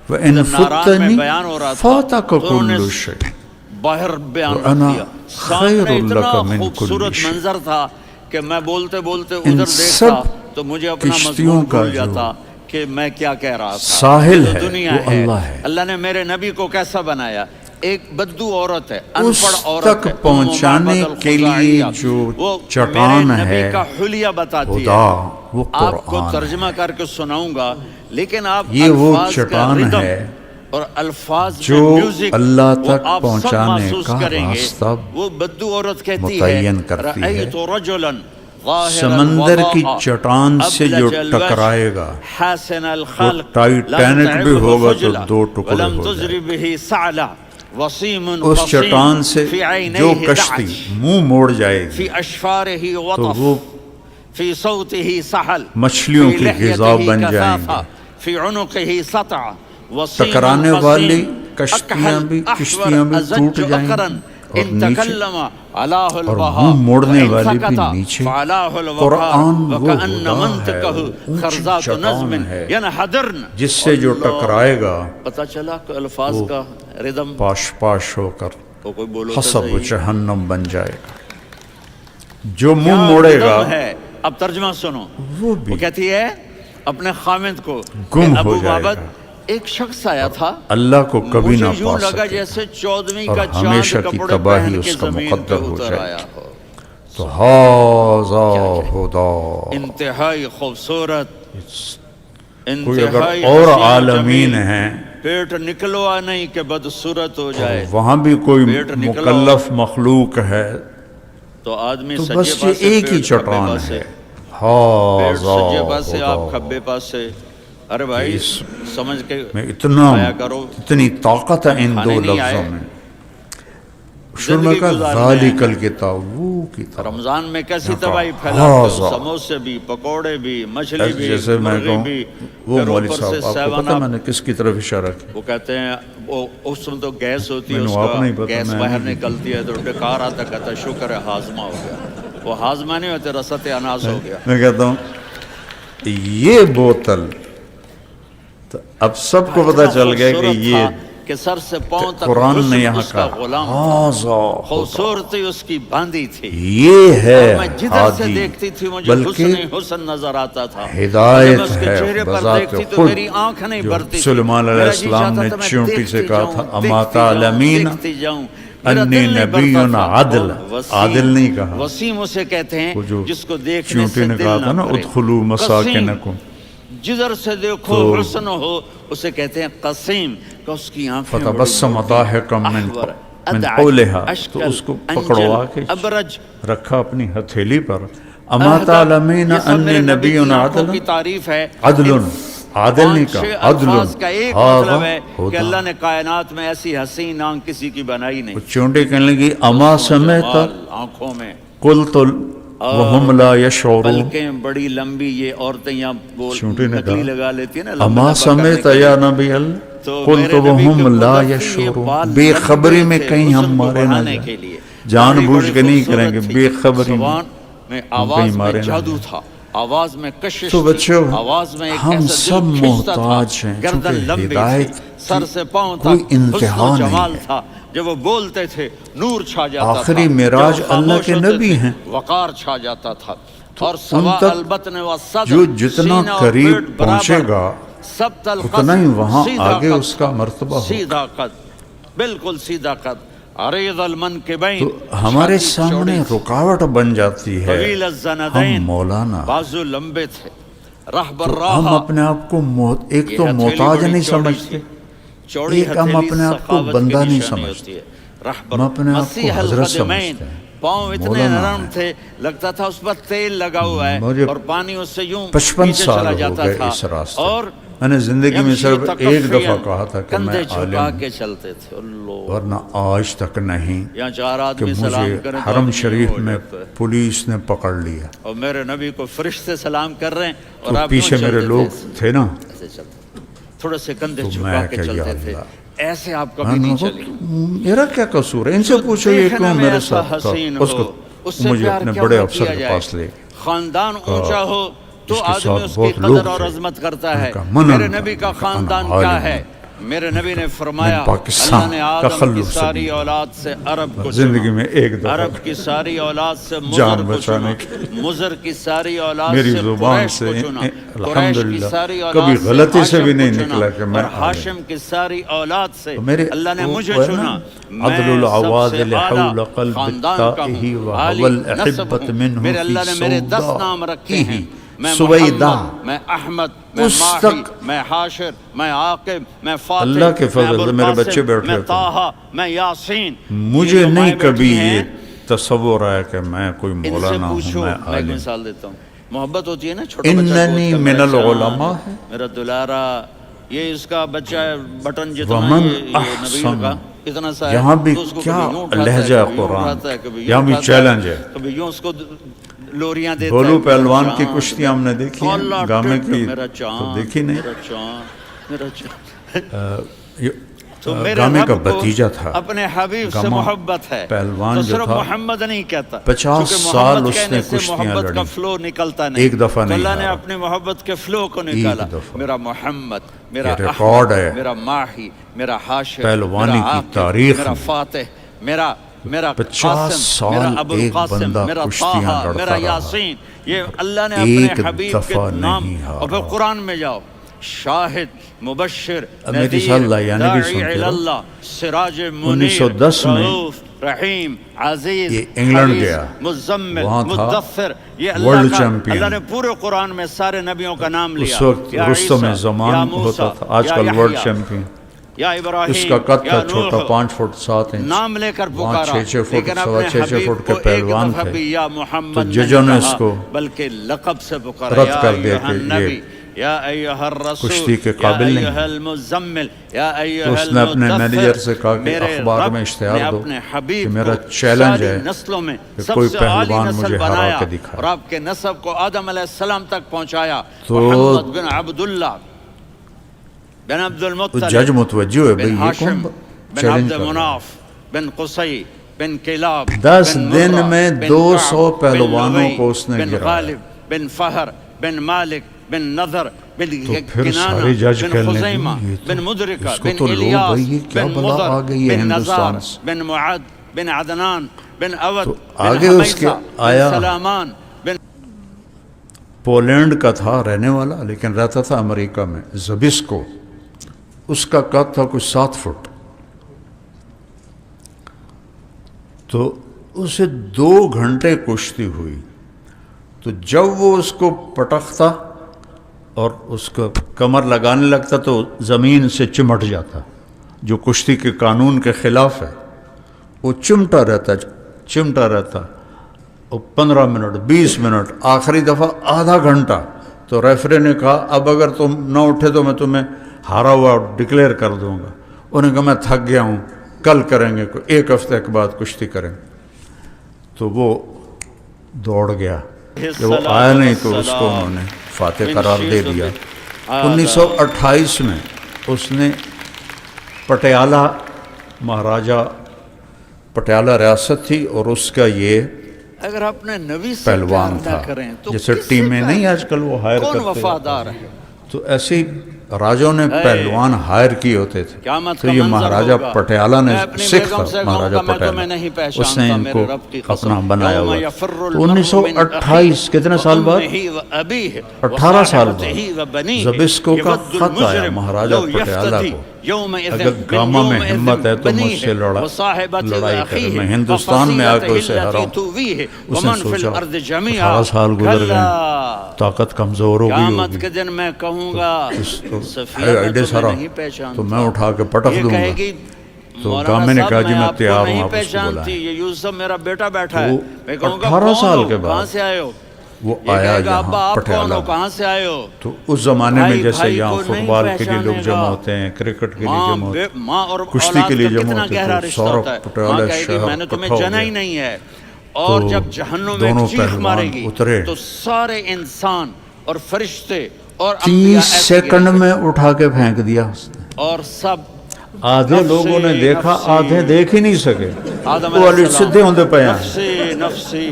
وإن جب ناران میں فتنی بیان ہو رہا تھا فاتك تو انہوں نے كل شيء باہر بیان رکھ وأنا دیا، خير سامنے اتنا لك من كل خوبصورت شيء۔ منظر تھا کہ میں بولتے بولتے ان ادھر سب دیکھتا تو مجھے اپنا کشتیوں مضمون کا بھول جو جاتا کہ میں کیا کہہ رہا تھا۔ ساحل یہ تو ہے دنیا وہ اللہ ہے۔ اللہ نے میرے نبی کو کیسا بنایا؟ ایک بدو عورت ہے، ان اس پڑھ عورت تک ہے، پہنچانے ام معبد کے لیے الخزاعیہ، جو وہ چٹان میرے نبی ہے کا حلیہ بتاتی خدا، ہے۔ وہ آپ کو قرآن ترجمہ کر کے سناؤں گا، لیکن آپ یہ وہ الفاظ کا چٹان ردم ہے اور الفاظ جو میں میوزک اللہ وہ تک آپ سب پہنچانے محسوس کا کریں گے۔ راستہ وہ بدو عورت کہتی ہے متعین کرتی ہے۔ رأیت رجلا ظاہر سمندر کی الوضاء چٹان سے جو ابلج الوجه ٹکرائے گا حسن الخلق ٹائٹینک لم بھی تعبه ہوگا تو خجلة دو ٹکڑے ولم ہو تجر جائے گا۔ به سعلة وصیم اس قصیم چٹان سے فی جو عینیہ کشتی دعج منہ موڑ جائے فی گی اشفارہ تو وطف وہ فی صوتہ سحل مچھلیوں فی کی غذا لحیتہ بن جائیں کثافہ گے۔ فی عنقہ سطع وصیم ٹکرانے قصیم والی کشتیاں اکحل بھی احور کشتیاں بھی ٹوٹ ازج جائیں اقرن گی، اور ان نیچے تکلم علاہ اور البہا منہ موڑنے وان والی بھی سکتا نیچے۔ فعلاہ الوقار قرآن وہ وکأن خدا ہے، منطقہ وہ اونچی خرزات نظم چٹان ہے ینحدرن۔ جس سے جو ٹکرائے گا پتہ چلا کہ الفاظ کا ردم پاش پاش ہو کر وہ کوئی بولو تو حسب صحیح جہنم بن جائے گا۔ جو کیا منہ موڑے ردم گا ہے۔ اب ترجمہ سنو، وہ بھی وہ کہتی ہے اپنے خامد کو گم کہ ابو ہو جائے معبد گا۔ ایک شخص آیا تھا، اللہ کو کبھی نہ مجھے یوں پا لگا سکے جیسے 14ویں اور کا ہمیشہ چاند کی کپڑے تباہی پہن اس کے کا زمین پہ مقدر ہو اتر جائے آیا ہو۔ تو ہاذا ہدا۔ انتہائی خوبصورت، کوئی اگر انتہائی اور حسین عالمین جمیل، ہیں پیٹ نکلوا نہیں کہ بدصورت ہو جائے، وہاں بھی کوئی پیٹ نکلو مکلف مخلوق ہے تو آدمی تو سجے بس یہ پاسے ایک ہی پیٹ کھبے چٹان پاسے، ہے۔ پیٹ ہاذا سجے پاسے آپ ہدا۔ کھبے پاسے، ارے بھائی سمجھ کے میں اتنا آیا کرو، اتنی طاقت ہے ان دو کھانے نہیں لفظوں آئے، میں. شرما کا ذالک الکتاب، وہ کتاب. رمضان میں کیسی یہاں کا تباہی پھیلاتے ہو، ہاضا. سموسے بھی، پکوڑے بھی، مچھلی بھی، جیسے میں مرغی کہوں بھی، وہ پھر مولوی اوپر سے صاحب آپ کو سیون پتہ اپ. میں نے کس کی طرف اشارہ کیا؟ وہ کہتے ہیں وہ اس میں تو گیس ہوتی ہے، میں اس نے آپ کا نہیں پتا، گیس میں باہر نہیں نکلتی ہے تو ڈکار آتا، کہتا ہے شکر ہے ہاضمہ ہو گیا. وہ ہاضمہ نہیں ہوتے، رسط اناس ہو گیا. میں کہتا ہوں یہ بوتل تو اب سب کو پتا چل گیا کہ یہ کہ سر سے پاؤں تک قرآن نے حسن یہاں اس کا کہا غلام تھا، ہاضا خدا، خوبصورتی اس کی باندھی تھی. یہ ہے اور میں جدھر سے ہادی، دیکھتی تھی مجھے بلکہ حسن نظر آتا تھا. ہدایت جب میں اس کے ہے چہرے پر بذات دیکھتی تو خود. میری آنکھ نہیں جو بھرتی تھی. سلیمان علیہ میرا جی السلام چاہتا نے تھا میں چیونٹی سے دیکھتی کہا جاؤں، تھا دیکھتی اما جاؤں، تعلمین دیکھتی جاؤں. میرا انی دل نہیں نبی بھرتا تھا. عدل، عادل نہیں کہا. وسیم اسے کہتے ہیں وہ جو جس کو دیکھنے چیونٹی سے نے دل کہا تھا نہ نا بھرے. ادخلوا مساکنکم، جدھر سے دیکھو تو حسن ہو اسے کہتے ہیں قسیم، کہ اس کی آنکھیں بڑی فتبسم موٹی، ضاحکا من احور، من ادعج، قولها، تو اشکل، اس کو انجل، پکڑوا کے ابرج، رکھا اپنی ہتھیلی پر. اما اہدب. تعلمین یہ سب انی میرے نبی نبی کی آنکھوں عدل، کی تعریف ہے. عدل، عادل نہیں 5-6 کہا، عدل، الفاظ کا ایک ہاضا مطلب ہے کہ خدا. اللہ نے کائنات میں ایسی حسین آنکھ کسی کی بنائی نہیں. چونٹی کہنے لگی اما حسن و سمیت جمال آنکھوں میں، قلت وهم لا يشعرون. پلکیں بڑی لمبی. یہ عورتیں یہاں چونٹی نے نکلی کہا لگا لیتی ہیں نا لمبے اما لمبا کرنے سمیت کے یا لیے. نبی تو قلت میرے نبی وهم کے لا قدرتی یہ يشعرون. بال بے لمبے خبری میں تھے کہیں حسن ہم کو مارے نہ بڑھانے جائیں، کے لیے. جان داڑھی بوجھ بڑی کے نہیں خوبصورت کریں گے، تھی. بے خبری میں زبان میں ہم کہیں آواز میں مارے نہ جادو جائیں. تھا، آواز میں کشش تو تھی، بچوں آواز میں ایک ہم ایسا سب دل کھینچتا تھا. محتاج ہیں، گردن چونکہ لمبی تھی، ہدایت سر سے پاؤں کوئی تک حسن انتہا و نہیں جمال ہے. تھا. جب وہ بولتے تھے نور چھا جاتا تھا. آخری جب وہ معراج اللہ خاموش کے ہوتے نبی تھے ہیں. وقار چھا جاتا تھا. تو اور ان سوا تک البتن و صدر، جو جتنا سینہ اور قریب پیٹ پہنچے برابر، گا سب تل اتنا ہی وہاں سیدھا آگے قد اس کا تھا. مرتبہ ہوگا. سیدھا قد، بالکل سیدھا قد. عریض المنکبین، تو ہمارے چھاتی سامنے چوڑی تھی. رکاوٹ بن جاتی ہے. طویل ہم الزندین، مولانا بازو لمبے تھے. راہ تو براہ، ہم اپنے آپ کو ایک یہ تو ہتھیلی محتاج بڑی نہیں چوڑی سمجھتے، تھی. چوڑی ایک ہم ہتھیلی اپنے آپ کو سخاوت بندہ کی نہیں نشانی سمجھتے، ہوتی ہے. رہبر ہم اپنے آپ کو مسیح حضرت القدمین، سمجھتے ہیں. پاؤں اتنے مولانا نرم ہے. تھے لگتا تھا اس پر تیل لگا ہوا ہے مجھے اور پانی اس سے یوں 55 پیچھے سال چلا ہو جاتا گئے تھا. اس راستے. اور میں نے زندگی میں یمشی صرف ایک تکفیاً، دفعہ کہا تھا کہ میں کندھے عالم جھکا ہوں، کے چلتے تھے. اللہ، ورنہ آج تک نہیں یہاں 4 کہ آدمی مجھے سلام کریں تو حرم آدمی شریف یوں ہو میں جاتا ہے. پولیس نے پکڑ لیا اور میرے نبی کو فرشتے سلام کر رہے ہیں اور تو آپ پیچھے یوں میرے چلتے لوگ تھے. تھے نا، ایسے چلتے، تھوڑے سے کندھے تو جھکا میں کے کہ یا چلتے تھے. اللہ، ایسے آپ میں کبھی نے نہیں کہا چلی. میرا کیا قصور ہے، ان سے پوچھو یہ دیکھنے کیوں میں میرے ایسا ساتھ تھا. حسین اس ہو، کو اس سے مجھے پیار اپنے کیوں بڑے نہ افسر کیا کے جائے. پاس لے خاندان اونچا ہو تو اس کے آدمی ساتھ اس کی بہت قدر لوگ اور تھے. عظمت کرتا میں ہے. کہا منع میرے کر، نبی کا میں کہا انا خاندان عالم کیا ہے؟ ہوں. میرے نبی نے فرمایا من پاکستان اللہ نے آدم کی تخلص ساری بھی. اولاد سے عرب کو زندگی میں ایک چنا، دفعہ عرب کی ساری اولاد سے مضر جان کو بچانے چنا، مضر کی ساری اولاد میری سے زبان قریش سے کو چنا، قریش کی الحمدللہ ساری کبھی اولاد سے غلطی سے بھی ہاشم نہیں کو چنا، نکلا کہ میں اور عالم. ہاشم کی ساری اولاد سے تو میرے اللہ نے وہ مجھے ہے نا، چنا. عدل میں سب العواد سے لحول اعلیٰ قلب خاندان کا التائہ ہوں، وهو عالی نسب الأحبة ہوں. منه میرے في اللہ نے میرے 10 نام رکھے ہیں. سودائه میں سویدہ. محمد، میں احمد، میں اس ماہی، تک میں حاشر، میں عاقب، میں فاتح، اللہ کے میں فضل ابو سے میرے بچے القاسم، بیٹھے میں ہوتے طٰہٰ، میں یاسین. مجھے یہ جو نہیں مائیں کبھی بیٹھی ہیں، یہ تصور آیا کہ میں کوئی ان سے مولانا ہوں، پوچھو. میں میں ایک عالم. مثال دیتا ہوں. محبت ہوتی ہے نا، چھوٹا بچہ گود اننی کا، من میرا العلماء چاند، ہے. میرا دلارا، یہ اس کا بچہ ہے بٹن جتنا، ومن یہ نبیل احسن. کا اتنا سا ہے. یہاں بھی تو اس کو کیا کبھی یوں اٹھاتا ہے، لہجہ کبھی یوں قرآن، اٹھاتا ہے، کبھی یوں یہاں بھی اٹھاتا چیلنج ہے. کبھی یوں اس کو لوریاں دیتا ہے. بولو میرا پہلوان کی چاند، کشتیاں ہم نے دیکھی ہیں کالا گامے ٹٹ، کی میرا تو چاند، دیکھی نہیں. میرا چاند، میرا چاند. تو میرے گامے کا رب کو بھتیجا تھا. اپنے حبیب سے گاما محبت ہے. پہلوان تو جو صرف تھا محمد نہیں کہتا، 50 کیونکہ سال محمد اس کہنے نے سے کشتیاں محبت کا لڑی. فلو نکلتا نہیں. ایک دفعہ تو نہیں اللہ نے ہارا. اپنے محبت کے فلو کو ایک نکالا. دفعہ. میرا محمد، میرا یہ ریکارڈ احمد، ہے میرا ماہی، میرا حاشر، پہلوانی میرا کی عاقب، تاریخ میرا میں. فاتح، میرا 50 قاسم، میرا سال ابو ایک القاسم، بندہ میرا کشتیاں طٰہٰ، لڑتا میرا رہا. یاسین. یہ اللہ نے اپنے ایک حبیب کے دفعہ نام. نہیں ہارا. اور پھر قرآن میں جاؤ، شاہد، مبشر، میری نذیر، صلاح یعنی بھی داعی سنتے رہو. اللہ، سراج منیر، 1910 میں رؤوف، رحیم، عزیز، یہ انگلینڈ حفیظ، گیا. مزمل، وہاں تھا مدثر. یہ اللہ ورلڈ کا، چیمپئن. اللہ نے پورے قرآن میں سارے نبیوں کا نام لیا. اس وقت یا رستم عیسیٰ، زمان یا ہوتا موسیٰ، تھا، آج یا کل ورلڈ یحییٰ، چیمپئن. یا ابراہیم، اس کا قد تھا یا چھوٹا، نوح. 5 فٹ 7 انچ. نام لے کر وہاں پکارا، 6 فٹ لیکن سوا اپنے 6 حبیب فٹ کے کو ایک پہلوان دفعہ تھے. بھی یا تو محمد ججوں نہیں نے اس کہا، کو بلکہ لقب سے پکارا. رد یا کر دیا ایھا کہ النبی، یہ یا ایھا الرسول کشتی کے قابل نہیں، یا ایھا المزمل یا ایھا تو اس نے اپنے المدثر، مینیجر سے کہا کہ میرے اخبار رب میں اشتہار نے دو اپنے حبیب کہ میرا کو چیلنج ساری ہے نسلوں میں کہ سب کوئی سے عالی پہلوان نسل مجھے ہرا بنایا کے دکھائے۔ اور آپ کے نسب کو آدم علیہ السلام تک پہنچایا، تو محمد بن عبداللہ بن عبد تو المطلب جج متوجہ ہوئے بن بھئی یہ ہاشم کون بن چیلنج عبد کر رہا ہے؟ مناف بن قصی بن کلاب 10 بن دن مرہ میں بن 200 کعب پہلوانوں بن لؤی کو اس نے بن گرایا۔ غالب بن فہر بن مالک بن نظر بن تو پھر کنانہ سارے جج بن کہنے لگے خزیمہ یہ تو بن مدرکہ اس کو بن تو لو الیاس بھئی یہ کیا بن بلا مضر آ گئی ہے بن نزار ہندوستان سے۔ بن معد بن عدنان بن اود تو بن آگے اس کے حمیسہ بن آیا سلامان بن پولینڈ کا تھا رہنے والا، لیکن رہتا تھا امریکہ میں، زبسکو، اس کا قد تھا کچھ 7 فٹ، تو اسے 2 گھنٹے کشتی ہوئی، تو جب وہ اس کو پٹکتا اور اس کو کمر لگانے لگتا تو زمین سے چمٹ جاتا، جو کشتی کے قانون کے خلاف ہے، وہ چمٹا رہتا، اور 15 منٹ 20 منٹ، آخری دفعہ آدھا گھنٹہ، تو ریفری نے کہا اب اگر تم نہ اٹھے تو میں تمہیں ہارا ہوا ڈکلیئر کر دوں گا۔ انہوں نے کہا میں تھک گیا ہوں، کل کریں گے، 1 ہفتے کے بعد کشتی کریں گے۔ تو وہ دوڑ گیا، جب وہ آیا نہیں تو اس کو انہوں نے فاتح قرار دے دیا۔ 1928 میں اس نے پٹیالہ، مہاراجہ پٹیالہ ریاست تھی اور اس کا یہ اگر اپنے نبی سے پہلوان پیار نہ تھا، کریں تو جیسے کس سے ٹیمیں پیار نہیں آج کل وہ ہائر کون کرتے، وفادار ہے؟ تو ایسے ہی راجوں نے پہلوان ہائر کیے ہوتے تھے۔ قیامت تو کا یہ منظر مہاراجہ ہوگا، پٹیالہ نے میں اپنی سکھ بیگم تھا، سے کہوں مہاراجہ گا میں پٹیالہ، تمہیں نہیں اس نے پہچانتا ان میرے کو رب کی قسم، اپنا بنایا یوم ہوا۔ یفر تو المرء من 1928 کتنے سال بعد؟ أمه وأبيه 18 سال وصاحبته بعد وبنيه زبسکو کا يود خط آیا المجرم مہاراجہ لو پٹیالہ يفتدي کو، يومئذ اگر من گاما میں يومئذ ہمت ہے تو مجھ بنيه سے وصاحبته لڑائی کرے، وأخيه میں ہندوستان میں آ کے اسے وفصيلته ہراؤں۔ التي تؤويه اس نے ومن في سوچا الأرض 18 جميعا سال گزر كلا گئے، طاقت کمزور ہو گئی قیامت ہوگی، کے دن میں کہوں گا صفیہ میں ایڈے تمہیں سارا نہیں پہچانتا، تو میں اٹھا کے پٹک یہ دوں کہے گا۔ گی تو مولانا گامے نے صاحب کہا جی میں میں آپ کو تیار ہوں، نہیں آپ اس کو پہچانتی، بلائیں۔ یہ یوسف میرا بیٹا بیٹھا ہے، تو میں کہوں گا 18 کون سال ہو، کے بعد کہاں سے آئے ہو؟ وہ یہ آیا کہے گا ابا یہاں آپ کون پٹیالہ ہو، میں۔ کہاں سے آئے ہو؟ تو اس زمانے میں بھائی جیسے بھائی یہاں کو فٹ نہیں بال کے لیے لوگ پہچانے جمع گا، ہوتے ہیں، کرکٹ کے لیے ماں جمع ہوتے ہیں، ماں اور کشتی اولاد کے لیے کا جمع کتنا ہوتے گہرا تو رشتہ سورا ہوتا ہے۔ ماں پٹیالہ کہے گی شہر میں نے تمہیں اکٹھا ہو جنا ہی گیا۔ نہیں ہے، اور تو جب جہنم میں دونوں چیخ پہلوان مارے گی اترے، تو سارے انسان اور فرشتے اور 30 انبیاء ایسے سیکنڈ گریں گے، میں اٹھا کے پھینک دیا اس نے۔ اور سب آدھے لوگوں نے دیکھا، نفسی آدھے دیکھ ہی نہیں سکے، آدم وہ علیہ علی السلام سدھے ہوندے پے ہیں۔ نفسی نفسی،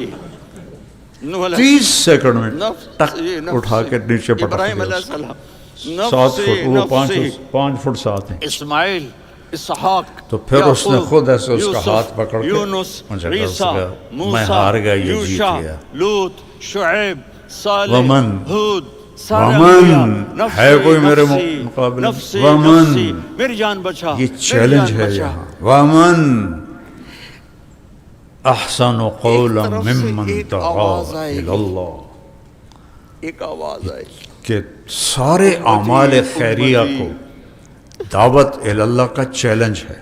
نوح علیہ 30 سیکنڈ میں ٹک نفسی اٹھا کے نیچے پٹک ابراہیم دیا علیہ اس کو۔ السلام 7 فٹ، وہ نفسی 5 فٹ 7 ہیں۔ اسماعیل، اسحاق، تو پھر اس نے یعقوب، خود ایسے اس کا یوسف، ہاتھ پکڑ کے یونس، مجھے کہا، عیسیٰ، میں موسیٰ، ہار گیا، یہ جیت یوشع، گیا۔ لوط، شعیب، صالح، ومن ہود، سارے ومن انبیاء، ہے کوئی میرے نفسی مقابلے، نفسی ومن نفسی، میری جان بچا، یہ میری چیلنج جان ہے بچا۔ یہاں۔ ومن احسن قولا ایک طرف سے ممن ایک دعا آواز آئے گی، اللہ، ایک آواز آئے گی کہ سارے اعمال خیریہ کو دعوت اللہ کا چیلنج ہے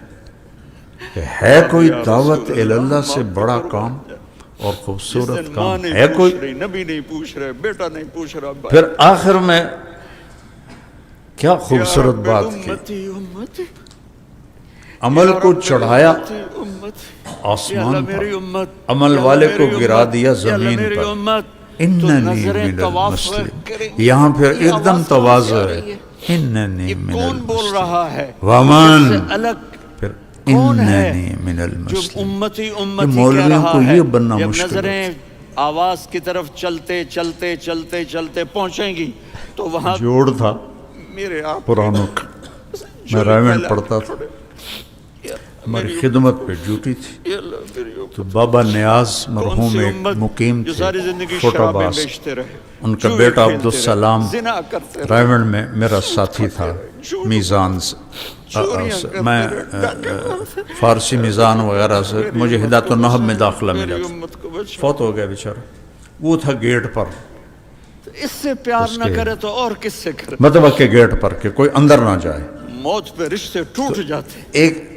کہ ہے کوئی دعوت اللہ سے بڑا کام اور خوبصورت کام ہے کوئی؟ نبی نہیں پوچھ رہے، بیٹا نہیں پوچھ رہا، پھر آخر میں کیا خوبصورت بات کی، امتی امتی، عمل کو چڑھایا آسمان پر، عمل والے کو گرا دیا زمین پر۔ اننی من المسلم، یہاں پھر ایک دم تواضع ہے، اننی من کون بول المسلم، رہا ہے؟ ومن الگ پھر کون ہے اننی من جو المسلم۔ امتی یہ امتی کہہ مولویوں رہا کو ہے؟ یہ بننا جب مشکل نظریں ہوتا آواز کی طرف چلتے چلتے چلتے چلتے پہنچیں گی تو وہاں جوڑ تھا میرے آپ پرانوں کا، میں رائمنڈ پڑھتا تھا، ہماری خدمت پہ ڈیوٹی تھی، تو بابا نیاز مرحوم ایک مقیم جو تھے ساری زندگی فوٹو شرابیں باس، بیچتے رہے، ان کا جوئے بیٹا کھیلتے عبدالسلام رہے، زنا کرتے رہے، رائمنڈ میں میرا ساتھی تھا، میزان سے میں فارسی میزان وغیرہ سے مجھے ہدایت النحو میں داخلہ ملا میری تھا، امت کو بچا۔ فوت ہو گیا بیچارہ، وہ تھا گیٹ پر، اس سے پیار اس نہ کے کرے تو اور کس سے کرے؟ مطلب کہ گیٹ پر کہ کوئی اندر نہ جائے۔ موت پہ رشتے ٹوٹ جاتے، ایک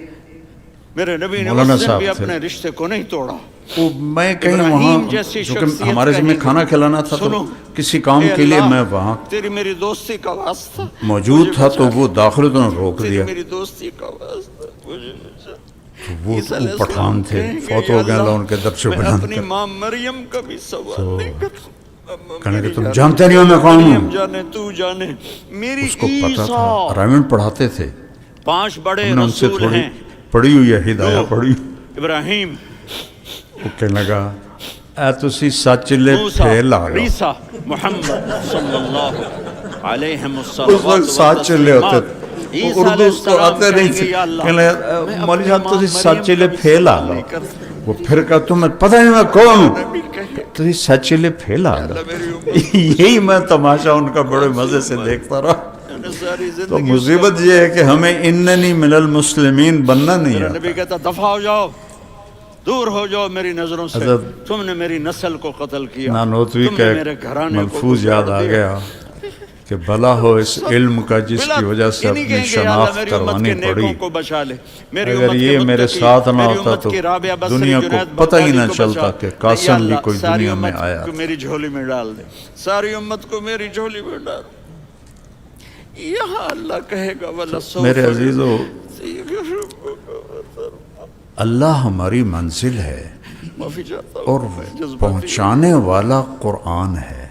میرے نبی نے مولانا اس دن صاحب بھی تھے۔ اپنے رشتے کو نہیں توڑا. وہ میں کہیں ابراہیم وہاں جیسی جو کہ شخصیت ہمارے کہیں ذمہ گے. کھانا کھلانا تھا تو سنو، کسی کام اے کے لیے اللہ، میں وہاں تیری میری دوستی کا واسطہ موجود مجھے تھا تو بچا. وہ داخل تو نے روک تیری دیا. میری دوستی کا واسطہ مجھے بچا. وہ عیسیٰ علیہ پٹھان السلام تھے، کہیں گے، فوت یا ہو گئے، اللہ اللہ، ان کے درجے میں بلند اپنی کر. ماں مریم کا بھی سوال نہیں کرتا. کہنے کہ تم جانتے نہیں ہو میں کون مریم ہوں. جانے تو جانے میری اس کو پتا تھا، عیسیٰ. رائمنڈ پڑھاتے تھے، 5 بڑے ہم نے ان سے رسول تھوڑی ہیں. پڑھی ہوئی ہے ہدایہ پڑھی. ابراہیم، وہ کہنے لگا اے تسی سچ لے موسیٰ، پھیل آ گا. عیسیٰ، محمد صلی اللہ علیہ اس وقت ساتھ چلے ہوتے تھے. اردو اس کو آتے نہیں تھے. کہنے لگا مولوی صاحب تسی سچ لے پھیل آ گا. وہ پھر کہا تمہیں پتہ نہیں میں کون ہوں. تسی سچ لے پھیل آ گا. یہی میں تماشا ان کا بڑے مزے سے دیکھتا رہا. تو مصیبت یہ ہے کہ ہمیں اننی من المسلمین بننا نہیں میرا آتا. نبی کہتا دفع ہو جاؤ، دور ہو جاؤ میری نظروں سے. حضرت تم نے میری نسل کو قتل کیا، نانوتوی تم کا نے ایک میرے گھرانے کو ملفوظ یاد آ گیا کہ بھلا ہو اس علم کا جس کی وجہ سے اپنی شناخت کروانی پڑی. کو بچا لے. میری اگر امت کے یہ میرے متقی، ساتھ نہ میری ہوتا امت تو کی رابعہ بصری، دنیا کو جنید پتہ ہی بغدادی نہ کو چلتا بچا. کہ یا قاسم بھی اللہ، کوئی ساری دنیا میں امت آیا. کو میری جھولی میں ڈال دے، ساری امت کو میری جھولی میں ڈال. یہاں اللہ کہے گا وَلَسَوْفَ میرے عزیزو، اللہ ہماری منزل ہے معافی چاہتا ہوں، اور میں جذباتی پہنچانے والا قرآن ہے.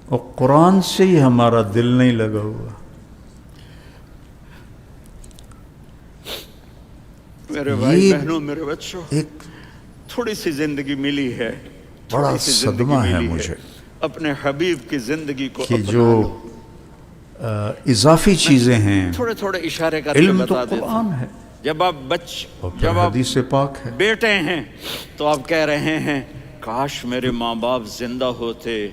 اور قرآن سے ہی ہمارا دل نہیں لگا ہوا. میرے بھائی یہ بہنوں، میرے بچوں، ایک تھوڑی سی زندگی ملی ہے، بڑا تھوڑی سی زندگی صدمہ ہے ملی مجھے اپنے حبیب کی زندگی کو کہ اپنا جو لو. اضافی چیزیں ہیں. تھوڑے تھوڑے اشارے کر کے علم تو بتا دیتا ہوں. قرآن ہے جب آپ اور پھر جب آپ حدیث پاک ہے. بیٹے ہیں تو آپ کہہ رہے ہیں کاش میرے ماں باپ زندہ ہوتے،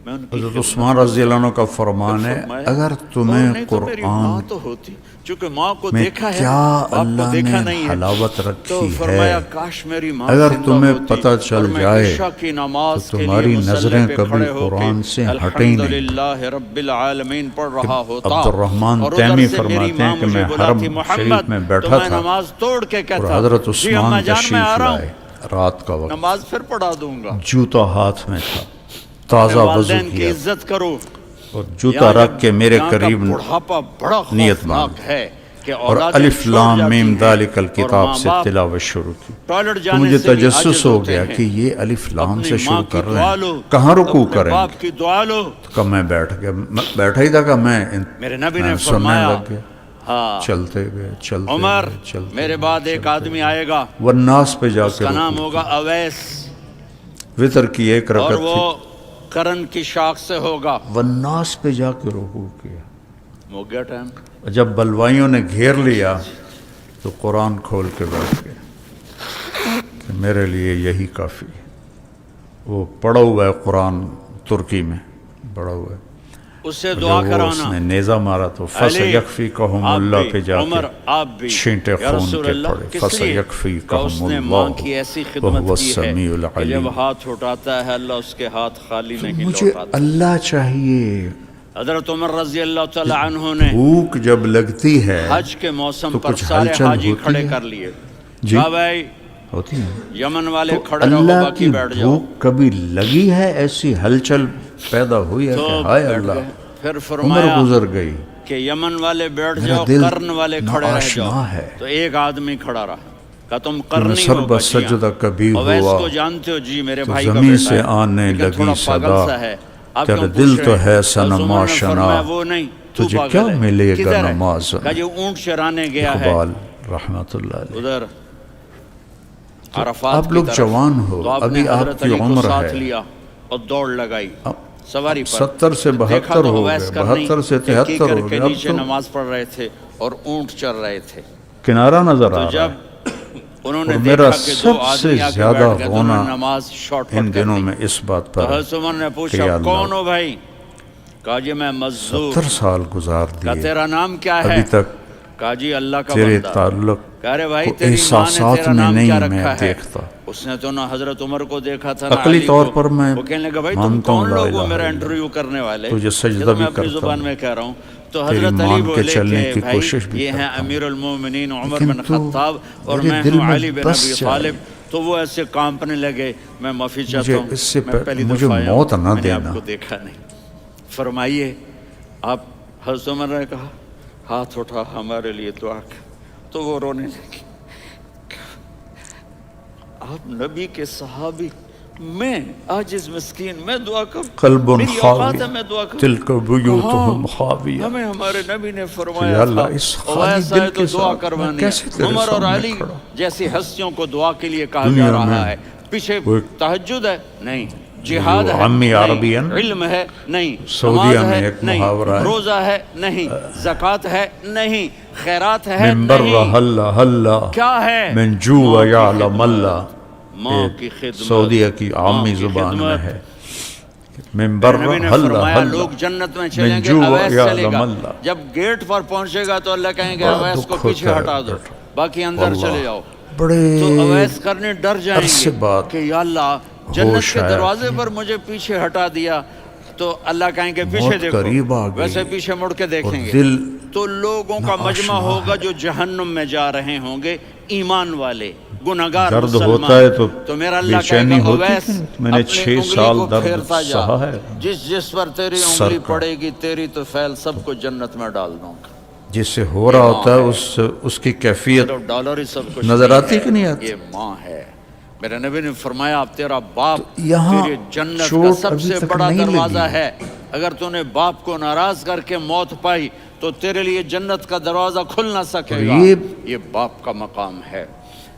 میں ان کی حضرت خدمت عثمان رضی اللہ عنہ کا فرمان ہے فرمایا، اگر اور تمہیں نہیں تو میری ماں قرآن تو ہوتی، چونکہ ماں کو میں دیکھا ہے کیا باپ کو اللہ دیکھا نے نہیں ہے، حلاوت تو رکھی فرمایا ہے. کاش میری ماں اگر زندہ تمہیں ہوتی پتہ چل اور میں جائے عشاء کی نماز تو کے تمہاری لیے نظریں مصلی پہ کبھی کھڑے ہو کے قرآن سے ہٹیں ہی نہیں. الحمدللہ رب العالمین پڑھ رہا ہوتا. عبد الرحمن اور ادھر تیمی سے میری فرماتے ماں ہیں کہ مجھے میں بلاتی حرم محمد، شریف میں تو بیٹھا میں تھا نماز توڑ کے اور کہتا حضرت جی اما عثمان جان میں آ تشریف رہا ہوں، لائے. رات کا وقت نماز پھر پڑھا دوں گا. جوتا ہاتھ میں تھا، اپنے تازہ وضو والدین کی کیا عزت کرو. اور جوتا رکھ کے میرے یہاں کا قریب بڑھاپا بڑا نیت خوفناک باندھ ہے کہ اور اولادیں الف چھوڑ لام جاتی میم ہیں ذالک اور الکتاب ماں سے باپ تلاوت شروع کی. ٹوائلٹ تو جانے مجھے سے بھی تجسس عاجز ہو ہوتے گیا ہیں. کہ یہ الف لام اپنی سے ماں شروع کی کر رہے دعا ہیں، لو، کہاں رکوع اپنے کریں باپ گے. کی دعا لو. کہ میں بیٹھ گیا، بیٹھا ہی تھا کہ میں میرے نبی نے میں سننے فرمایا، لگ گیا. ہاں چلتے گئے چلتے عمر، گئے چلتے میرے گئے، بعد ایک چلتے آدمی گئے. آئے گا، والناس پہ جا اس کے کا نام رکوع ہوگا کی. اویس، وتر کی ایک اور رکعت وہ تھی. کرن کی شاخ سے ہوگا. والناس پہ جا کے رکوع کیا. ہو گیا ٹائم. جب بلوائیوں نے گھیر لیا تو قرآن کھول کے بیٹھ گئے کہ میرے لیے یہی کافی ہے. وہ پڑھا ہوا ہے قرآن ترکی میں پڑھا ہوا ہے. اس سے جب دعا وہ اس کرانا. نے نیزہ مارا تو فَسَيَكْفِيكَهُمُ آپ اللہ بھی، پہ جا عمر کے آپ بھی، چھینٹے یا خون رسول کے اللہ، پڑے. کس لیے؟ کہ اس فَسَيَكْفِيكَهُمُ نے ماں کی ایسی اللَّهُ خدمت وَهُوَ کی ہے السَّمِيعُ کہ الْعَلِيمُ. جب ہاتھ اٹھاتا ہے اللہ اس کے ہاتھ خالی نہیں مجھے لوٹاتا. اللہ چاہیے. حضرت عمر رضی اللہ تعالی عنہ نے بھوک جب لگتی ہے حج کے موسم تو پر کچھ سارے ہلچل حاجی ہوتی کھڑے ہے. کر لیے. جی کہا بھائی ہوتی ہے. یمن والے تو کھڑے رہو، اللہ باقی کی بیٹھ جاؤ. بھوک کبھی لگی ہے، ایسی ہلچل پیدا ہوئی ہے تو کہ ہائے بیٹھ اللہ. گئے. پھر عمر فرمایا گزر گئی. کہ یمن والے بیٹھ میرا جاؤ، دل کرن والے کھڑے رہ ناآشنا جاؤ. ہے. تو ایک آدمی کھڑا رہا. کہا تم میں کرنی سر ہو بسجدہ کبھی اویس ہوا کو جانتے ہو؟ جی میرے تو بھائی کا زمین بیٹا سے ہے، آنے لیکن تھوڑا لگی پاگل صدا، سا ہے. آپ تیرا کیوں دل پوچھ تو رہے ہے ہیں؟ صنما عمر نے شنا، فرمایا وہ نہیں، تو تجھے پاگل کیا ہے. ملے گا کدھر ہے؟ نماز کہا میں. یہ اونٹ چرانے گیا ہے اقبال رحمت اللہ علیہ. ادھر عرفات آپ لوگ کی طرف. جوان ہو، تو آپ ابھی نے آپ حضرت کی علی کو عمر ساتھ ہے. لیا اور دوڑ لگائی سواری پر. 70 سے دیکھا 72 تو ہو اویس گئے، کرنی 72 سے ایک ایک 73 کر ہو کے گئے. اب نیچے تو نماز پڑھ رہے تھے اور اونٹ چر رہے تھے. کنارہ نظر تو آ رہا جب ہے. انہوں نے اور دیکھا میرا کہ دو سب سے آدمی آ کے زیادہ بیٹھ گئے، تو انہوں رونا نے نماز شارٹ ان پٹ کر دنوں دی. میں اس بات تو پر حضرت عمر نے کہ پوچھا یا اللہ، کون ہو بھائی؟ کہا جی میں مزدور. 70 سال گزار کہا دیے، تیرا نام کیا ہے؟ ابھی تک کہا جی اللہ کا تیرے بندہ. تعلق کہہ رہے بھائی کو تیری ماں نے احساسات تیرا میں نام کیا نہیں میں رکھا ہے؟ دیکھتا. اس نے تو نہ حضرت عمر کو دیکھا تھا نہ عقلی علی طور کو. پر میں وہ کہنے لگا بھائی تم مانتا ہوں کون لا لوگ الہ ہو میرا الا انٹرویو کرنے والے؟ تجھے سجدہ یہ تو بھی میں اپنی کرتا زبان ہوں. میں کہہ رہا ہوں. تو حضرت مان علی کے بولے چلنے کہ کی بھائی کوشش بھی یہ ہیں کرتا ہوں، امیر المومنین عمر لیکن بن تو خطاب اور میرے میں دل ہوں میں علی بن بس ابی جائے، طالب. تو وہ ایسے کانپنے لگے. میں معافی چاہتا مجھے ہوں، اس سے میں پہلی مجھے دفعہ آیا موت ہوں، نہ میں نے آپ دینا. کو دیکھا نہیں. فرمائیے آپ. حضرت عمر نے کہا ہاتھ اٹھا ہمارے لیے دعا کر. تو وہ رونے لگے. آپ نبی کے صحابی، میں عاجز مسکین، میں دعا کروں؟ قلب میری اوقات ہے خاوی میں دعا کروں؟ تلک بیوتہم خاویہ. ہمیں ہمارے نبی نے تو فرمایا یا تھا اللہ اس خالی اویس دل آئے تو کے دعا ساتھ میں کروانی کیسے ہے. تیرے عمر اور سامنے علی کھڑا؟ جیسی ہستیوں کو دعا کے لیے کہا دنیا جا میں رہا ہے. پیچھے وہ تہجد ہے نہیں، جہاد جو ہے عامی عربین نہیں، علم ہے نہیں، سعودیہ نماز میں ہے ایک نہیں، محاورہ ہے، روزہ ہے نہیں، زکوٰۃ ہے نہیں، خیرات ہے من بر نہیں. حلا حلا کیا ہے؟ من جو ماں کی یعلم خدمت. اللہ. ماں کی خدمت، سعودیہ کی ماں عامی کی زبان میں خدمت. ہے. من میرے بر نبی نے حلا فرمایا حلا لوگ جنت میں من چلیں گے، جو اویس چلے یعلم گا. اللہ. جب گیٹ پر پہنچے گا تو اللہ کہیں گے بڑا اویس کو دکھ پیچھے ہوتا ہے ہٹا دو، بیٹا. باقی اندر واللہ چلے جاؤ. بڑے تو اویس کرنے ڈر جائیں عرصے گے بعد کہ یا اللہ جنت ہوش کے آیا دروازے پر مجھے پیچھے ہٹا دیا. تو اللہ کہیں گے پیچھے موت دیکھو، قریب آ گئی ویسے پیچھے مڑ کے اور دیکھیں گے دل تو لوگوں کا مجمع ناآشنا ہوگا ہے. جو جہنم میں جا رہے ہوں گے، ایمان والے گناہگار درد مسلمان. ہوتا ہے تو میرا بے اللہ کہے چینی گا ہوتی اویس کہ میں نے اپنی 6 انگلی سال کو درد پھیرتا جا، سہا ہے. جس پر تیری سر انگلی کا پڑے گی تیری تو فیل سب کو جنت میں ڈال دوں گا. جس سے ہو رہا ہوتا ہے اس کی کیفیت صرف ڈالر ہی سب کچھ نظر نہیں آتی ہے، کہ نہیں آتی؟ یہ ماں ہے. میرے نبی نے فرمایا اب تیرا باپ یہاں تیری جنت کا چوٹ سب ابھی سے تک بڑا نہیں دروازہ لگی. ہے. اگر تو نے باپ کو ناراض کر کے موت پائی تو تیرے لیے جنت کا دروازہ کھل نہ سکے گا. یہ باپ کا مقام ہے.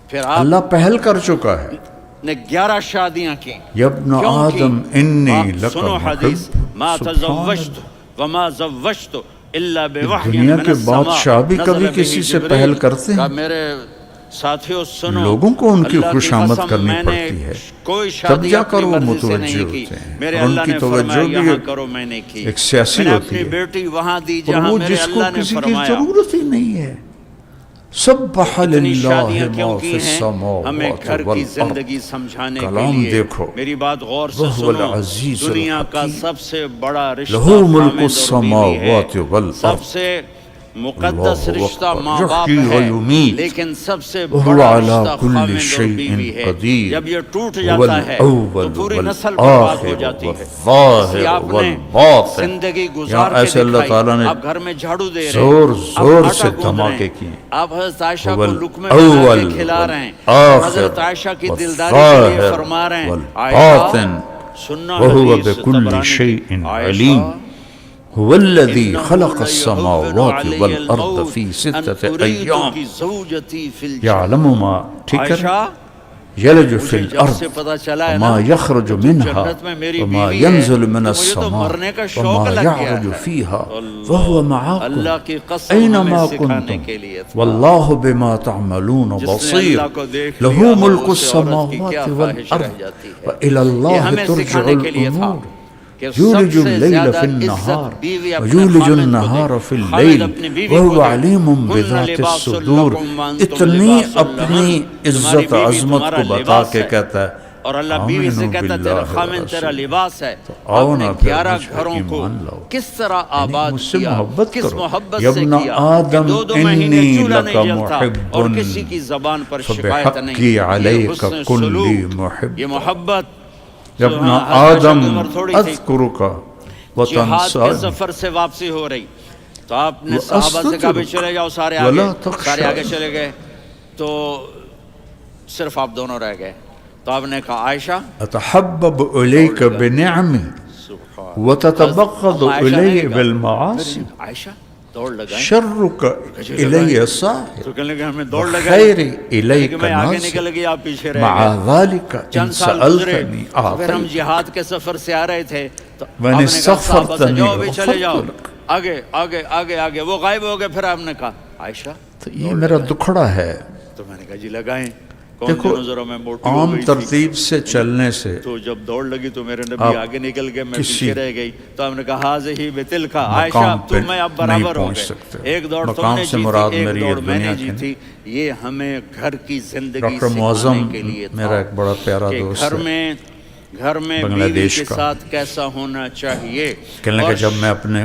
پھر آپ اللہ پہل کر چکا ہے. نے 11 شادیاں کی. یبن کیوں کی؟ آدم انی لک سنو حدیث، محب. ما سبحان تزوجت وما زوجت الا بوحی دنیا من کے السماء بادشاہ بھی نزل کبھی به کسی سے جبریل. پہل کرتے کہا ہیں. میرے ساتھیوں سنو، لوگوں کو ان کی اللہ خوش آمد قسم کرنی میں نے پڑتی ہے، کوئی تب شادی جا اپنی کر وہ مرضی سے متوجہ نہیں کی. ہوتے ہیں. میرے اور ان اللہ کی نے توجہ فرمایا بھی یہاں کرو، میں نے کی. ایک سیاسی میں نے ہوتی اپنی ہے، بیٹی وہاں دی اور جہاں وہ میرے جس کو اللہ نے کسی کی فرمایا. ضرورت ہی نہیں ہے. سبح اتنی للہ شادیاں کیوں ما کی فی ہیں؟ ہمیں السماوات گھر کی والارض. زندگی سمجھانے کے کلام لیے. دیکھو، میری بات غور سے وہو سنو. العزیز دنیا کا الحکیم. سب سے بڑا رشتہ لہو ملک خامد اور بیوی ہے. السماوات والارض. سب سے مقدس اللہ رشتہ اکبر. ماں باپ یحیی ہے، ویمیت. لیکن سب سے وہو بڑا علی رشتہ کل خامد اور شیء بیوی ہے. قدیر. جب یہ ٹوٹ هو جاتا ہے الاول تو پوری نسل برباد ہو والآخر جاتی ہے. والظاہر اسی آپ نے والباطن. زندگی یہاں گزار کے ایسے اللہ دکھائی. تعالیٰ نے آپ گھر میں جھاڑو دے رہے زور ہیں، زور آپ سے آٹا گوندھ رہے دھماکے ہیں، کیے. آپ حضرت عائشہ هو کو لقمے بنا کے الاول کھلا رہے ہیں اور والآخر حضرت عائشہ کی دلداری کے لیے والظاہر فرما رہے ہیں والباطن. عائشہ سننا وهو حدیث بكل طبرانی شيء کی. عليم. عائشہ هو الذي إنه خلق ليهون السماوات علي والأرض الموت في أن 6 أريدك أيام زوجتي في الجنة. يعلم ما ٹھیک ہے عائشہ یلج فی مجھے جب الارض سے پتا چلا ہے وما نا یخرج کہ تو منها جنت میں میری وما بیوی ہے ينزل من تو مجھے تو السماء مرنے کا شوق وما لگ گیا يعرج ہے. فيها اللہ وهو معاكم اللہ کی قسم أينما ہمیں سکھانے كنتم کے لیے تھا. والله بما تعملون جس نے بصير. اللہ کو دیکھ له لیا ہو ملك اسے عورت کی کیا السماوات خواہش رہ والأرض جاتی ہے. وإلى یہ الله ہمیں ترجع سکھانے کے لیے تھا الأمور. کہ يولج سب سے الليل زیادہ في عزت النهار بیوی اپنے ويولج خامد کو النهار دے. في خامد الليل اپنی بیوی کو وهو دے. عليم ہن بذات لباس الصدور. لکم وانتم اتنی لباس اپنی لہن. تمہاری عزت بیوی عظمت تمہارا کو بتا لباس کے ہے. کہتا ہے اور اللہ بیوی سے کہتا ہے تیرا خامد تیرا لباس ہے. آؤ آپ نے نا پھر 11 مجھ پہ گھروں کو ایمان لاؤ. کس طرح آباد مجھ سے کیا، محبت کس کرو. محبت یا سے ابن کیا آدم کہ 2 مہینے انی چولہا لک نہیں جلتا محب اور کسی کی زبان پر شکایت فبحقی نہیں. یہ علیک حسن کن لی سلوک، محب. یہ محبت. یا ابن حضرت عائشہ آدم کی عمر تھوڑی تھی، اذکرک جہاد کے وتنسانی سفر سے واپسی ہو رہی تو آپ نے صحابہ سے کہا بھی چلے جاؤ سارے آگے. ولا تخشى. سارے آگے چلے گئے تو صرف آپ دونوں رہ گئے. تو آپ نے کہا عائشہ اتحبب الیک بنعمی وتتبغض الی بالمعاصی عائشہ دوڑ لگائیں شرک الی صاحب تو کہنے لگے ہمیں دوڑ لگائی خیر الیک میں آگے ناصر نکل گیا آپ پیچھے رہ مع گئے. ذلك ان چند سال گزرے سألتنی پھر ہم اعطیت جہاد کے سفر سے آ رہے تھے تو میں آپ نے نے کہا صحابہ سے استغفرتنی جاؤ بھی چلے جاؤ وغفرت لک. آگے آگے آگے آگے. وہ غائب ہو گئے. پھر آپ نے کہا عائشہ تو یہ میرا دکھڑا ہے. تو میں نے کہا جی لگائیں. کون دیکھو سی نظروں میں موٹی ہو عام گئی تھی ترتیب سے چلنے سے تو جب دوڑ لگی تو میرے آپ نبی آگے نکل گئے میں کسی پیچھے رہ گئی. تو ہم نے کہا حاضہ بتل کا عائشہ مقام تو پہ میں اب نہیں برابر ہو پہنچ گئے. سکتے. ایک دوڑ تم مقام نے سے جیتی مراد ایک میری دوڑ یہ میں دنیا نے کی جیتی. یہ ہمیں گھر کی زندگی ڈاکٹر سکھانے معظم کے لیے تھا میرا ایک بڑا پیارا کہ دوست گھر میں بنگلہ بیوی دیش کے کا. ساتھ کیسا ہونا چاہیے. کہنے اور کہ جب میں اپنے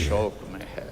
ہے شوق میں ہے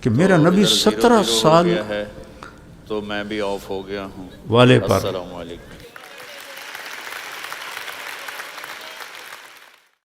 کہ میرا نبی 17 سال تو میں بھی آف ہو گیا ہوں. والے پر السلام علیکم.